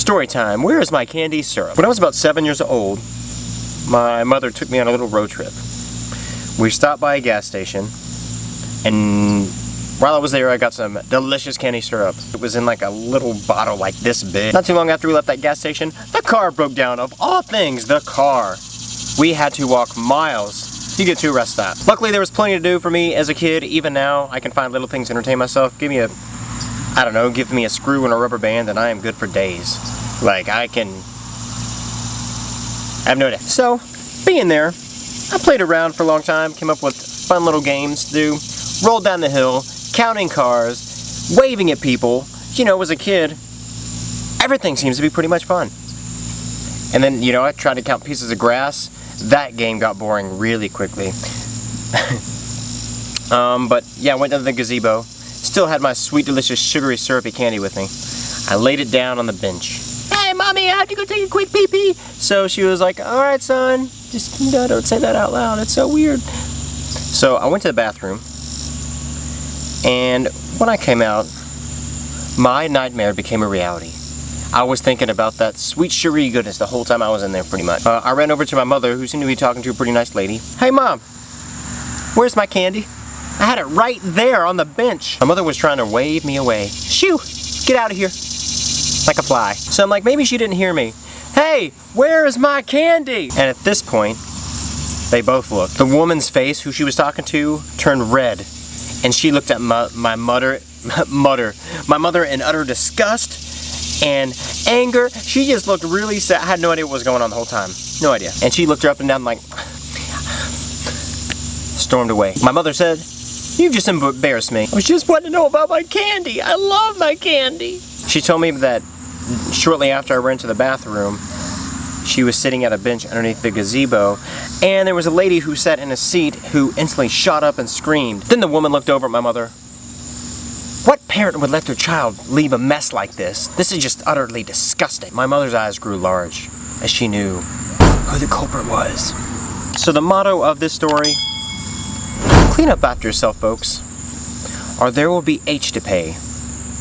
Story time. Where is my candy syrup? When I was about 7 years old, my mother took me on a little road trip. We stopped by a gas station, and while I was there, I got some delicious candy syrup. It was in like a little bottle like this big. Not too long after we left that gas station, the car broke down. Of all things, the car. We had to walk miles to get to a rest stop. Luckily, there was plenty to do for me as a kid. Even now, I can find little things to entertain myself. Give me a, I don't know, give me a screw and a rubber band and I am good for days. Like, I have no idea. So, being there, I played around for a long time, came up with fun little games to do, rolled down the hill, counting cars, waving at people. You know, as a kid, everything seems to be pretty much fun. And then, you know, I tried to count pieces of grass. That game got boring really quickly. But yeah, I went down to the gazebo. Still had my sweet, delicious, sugary, syrupy candy with me. I laid it down on the bench. Hey, Mommy, I have to go take a quick pee-pee. So she was like, all right, son, just don't say that out loud. It's so weird. So I went to the bathroom, and when I came out, my nightmare became a reality. I was thinking about that sweet sugary goodness the whole time I was in there, pretty much. I ran over to my mother, who seemed to be talking to a pretty nice lady. Hey, Mom, where's my candy? I had it right there on the bench. My mother was trying to wave me away. Shoo, get out of here. Like a fly. So I'm like, maybe she didn't hear me. Hey, where is my candy? And at this point, they both looked. The woman's face, who she was talking to, turned red. And she looked at my mother in utter disgust and anger. She just looked really sad. I had no idea what was going on the whole time. No idea. And she looked her up and down like, stormed away. My mother said, "You've just embarrassed me. I was just wanting to know about my candy. I love my candy." She told me that shortly after I ran to the bathroom, she was sitting at a bench underneath the gazebo, and there was a lady who sat in a seat who instantly shot up and screamed. Then the woman looked over at my mother. What parent would let their child leave a mess like this? This is just utterly disgusting. My mother's eyes grew large as she knew who the culprit was. So the motto of this story: clean up after yourself, folks, or there will be H to pay.